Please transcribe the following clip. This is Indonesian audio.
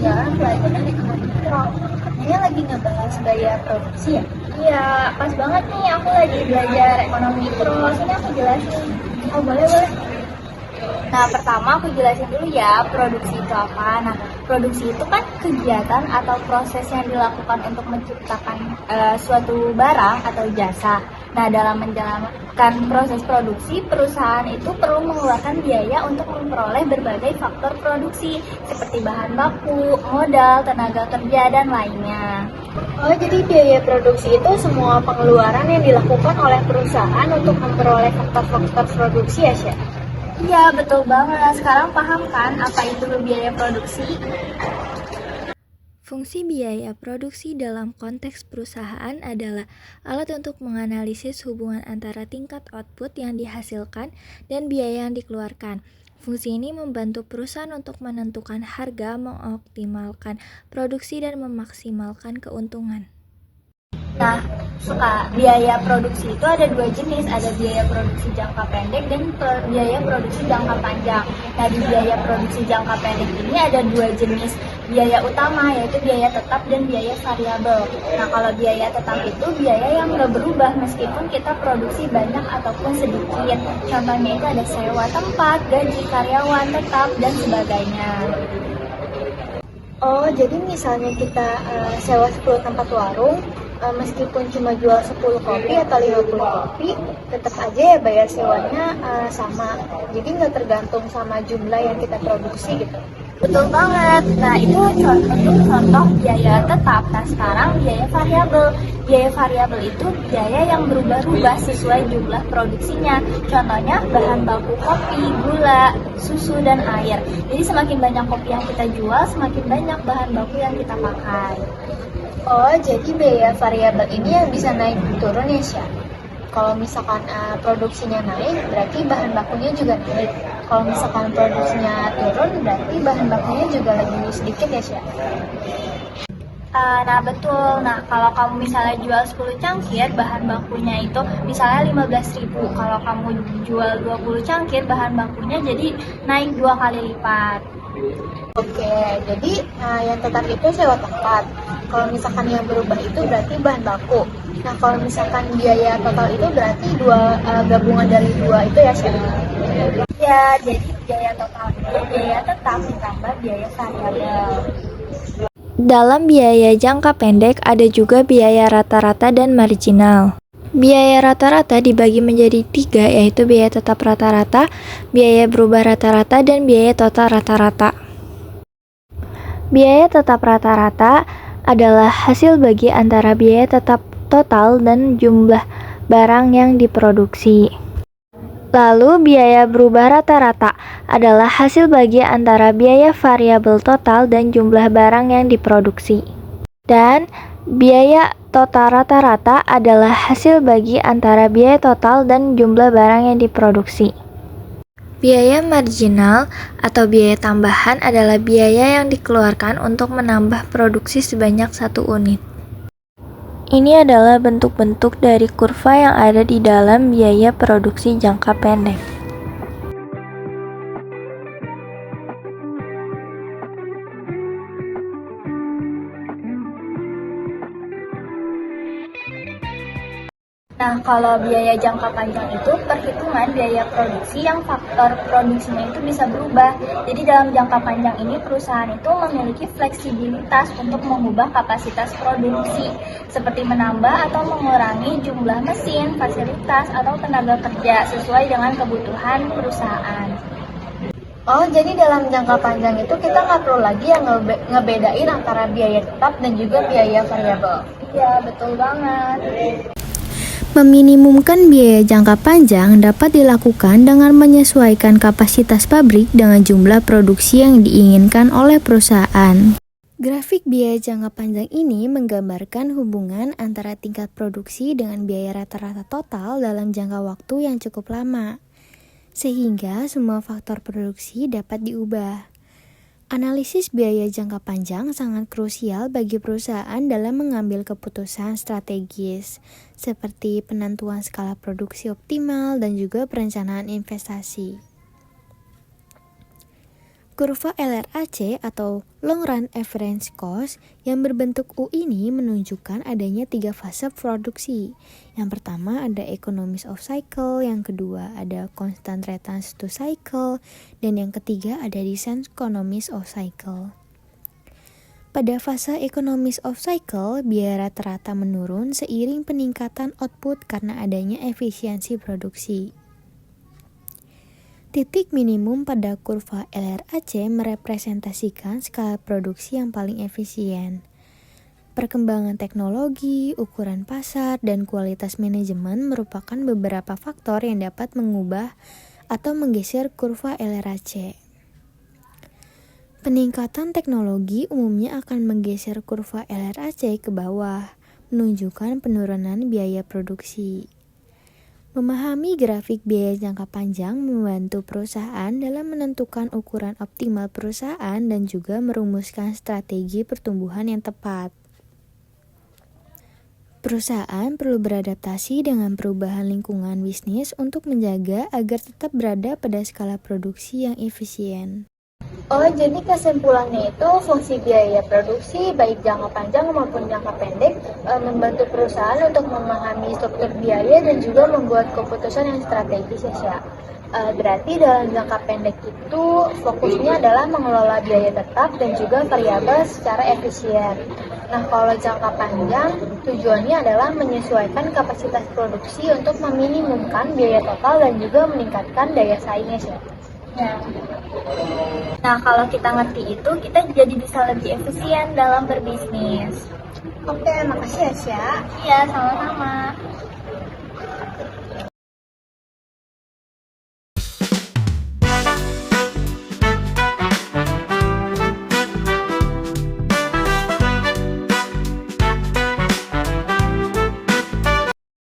ketinggalan pelajaran ekonomi mikro. Katanya lagi ngebahas biaya produksi ya? Iya, pas banget nih aku lagi belajar ekonomi mikro. Sini aku jelasin. Oh, boleh, boleh. Nah, pertama aku jelasin dulu ya, produksi itu apa. Nah, produksi itu kan kegiatan atau proses yang dilakukan untuk menciptakan suatu barang atau jasa. Nah, dalam menjalankan proses produksi, perusahaan itu perlu mengeluarkan biaya untuk memperoleh berbagai faktor produksi, seperti bahan baku, modal, tenaga kerja, dan lainnya. Oh, jadi biaya produksi itu semua pengeluaran yang dilakukan oleh perusahaan untuk memperoleh faktor-faktor produksi ya, Syah? Iya, betul banget. Sekarang paham kan apa itu biaya produksi? Fungsi biaya produksi dalam konteks perusahaan adalah alat untuk menganalisis hubungan antara tingkat output yang dihasilkan dan biaya yang dikeluarkan. Fungsi ini membantu perusahaan untuk menentukan harga, mengoptimalkan produksi, dan memaksimalkan keuntungan. Nah, biaya produksi itu ada dua jenis, ada biaya produksi jangka pendek dan biaya produksi jangka panjang. Nah, di biaya produksi jangka pendek ini ada dua jenis biaya utama, yaitu biaya tetap dan biaya variabel. Nah, kalau biaya tetap itu biaya yang nggak berubah meskipun kita produksi banyak ataupun sedikit. Contohnya itu ada sewa tempat, gaji karyawan tetap, dan sebagainya. Oh, jadi misalnya kita sewa 10 tempat warung, meskipun cuma jual 10 kopi atau 50 kopi, tetap aja ya bayar sewanya sama. Jadi nggak tergantung sama jumlah yang kita produksi gitu. Betul banget. Nah, itu contoh biaya tetap. Nah, sekarang biaya variabel. Biaya variabel itu biaya yang berubah-ubah sesuai jumlah produksinya. Contohnya bahan baku kopi, gula, susu, dan air. Jadi semakin banyak kopi yang kita jual, semakin banyak bahan baku yang kita pakai. Oh, jadi biaya variabel ini yang bisa naik turun ya, Syah? Kalau misalkan produksinya naik, berarti bahan bakunya juga naik. Kalau misalkan produksinya turun, berarti bahan bakunya juga lebih sedikit ya, Syah? Nah, betul. Nah, kalau kamu misalnya jual 10 cangkir, bahan bakunya itu misalnya 15.000. Kalau kamu jual 20 cangkir, bahan bakunya jadi naik 2 kali lipat. Oke, jadi yang tetap itu sewa tempat. Kalau misalkan yang berubah itu berarti bahan baku. Nah, kalau misalkan biaya total itu berarti gabungan dari dua itu ya, Syah? Ya, jadi biaya total itu biaya tetap ditambah biaya variabel. Dalam biaya jangka pendek ada juga biaya rata-rata dan marginal. Biaya rata-rata dibagi menjadi 3, yaitu biaya tetap rata-rata, biaya berubah rata-rata, dan biaya total rata-rata. Biaya tetap rata-rata adalah hasil bagi antara biaya tetap total dan jumlah barang yang diproduksi. Lalu biaya berubah rata-rata adalah hasil bagi antara biaya variabel total dan jumlah barang yang diproduksi. Dan biaya total rata-rata adalah hasil bagi antara biaya total dan jumlah barang yang diproduksi. Biaya marginal atau biaya tambahan adalah biaya yang dikeluarkan untuk menambah produksi sebanyak 1 unit. Ini adalah bentuk-bentuk dari kurva yang ada di dalam biaya produksi jangka pendek. Nah, kalau biaya jangka panjang itu perhitungan biaya produksi yang faktor produksinya itu bisa berubah. Jadi dalam jangka panjang ini perusahaan itu memiliki fleksibilitas untuk mengubah kapasitas produksi, seperti menambah atau mengurangi jumlah mesin, fasilitas, atau tenaga kerja sesuai dengan kebutuhan perusahaan. Oh, jadi dalam jangka panjang itu kita nggak perlu lagi yang ngebedain antara biaya tetap dan juga biaya variabel. Iya, betul banget. Meminimumkan biaya jangka panjang dapat dilakukan dengan menyesuaikan kapasitas pabrik dengan jumlah produksi yang diinginkan oleh perusahaan. Grafik biaya jangka panjang ini menggambarkan hubungan antara tingkat produksi dengan biaya rata-rata total dalam jangka waktu yang cukup lama, sehingga semua faktor produksi dapat diubah. Analisis biaya jangka panjang sangat krusial bagi perusahaan dalam mengambil keputusan strategis, seperti penentuan skala produksi optimal dan juga perencanaan investasi. Kurva LRAC atau Long Run Average Cost yang berbentuk U ini menunjukkan adanya 3 fase produksi. Yang pertama ada Economies of Cycle, yang kedua ada Constant Returns to Cycle, dan yang ketiga ada Descent Economies of Cycle. Pada fase Economies of Cycle, biaya rata-rata menurun seiring peningkatan output karena adanya efisiensi produksi. Titik minimum pada kurva LRAC merepresentasikan skala produksi yang paling efisien. Perkembangan teknologi, ukuran pasar, dan kualitas manajemen merupakan beberapa faktor yang dapat mengubah atau menggeser kurva LRAC. Peningkatan teknologi umumnya akan menggeser kurva LRAC ke bawah, menunjukkan penurunan biaya produksi. Memahami grafik biaya jangka panjang membantu perusahaan dalam menentukan ukuran optimal perusahaan dan juga merumuskan strategi pertumbuhan yang tepat. Perusahaan perlu beradaptasi dengan perubahan lingkungan bisnis untuk menjaga agar tetap berada pada skala produksi yang efisien. Oh, jadi kesimpulannya itu fungsi biaya produksi baik jangka panjang maupun jangka pendek membantu perusahaan untuk memahami struktur biaya dan juga membuat keputusan yang strategis ya. Berarti dalam jangka pendek itu fokusnya adalah mengelola biaya tetap dan juga variabel secara efisien. Nah, kalau jangka panjang tujuannya adalah menyesuaikan kapasitas produksi untuk meminimumkan biaya total dan juga meningkatkan daya saingnya sih. Nah, kalau kita ngerti itu, kita jadi bisa lebih efisien dalam berbisnis. Oke, makasih ya, Sya. Iya, sama-sama.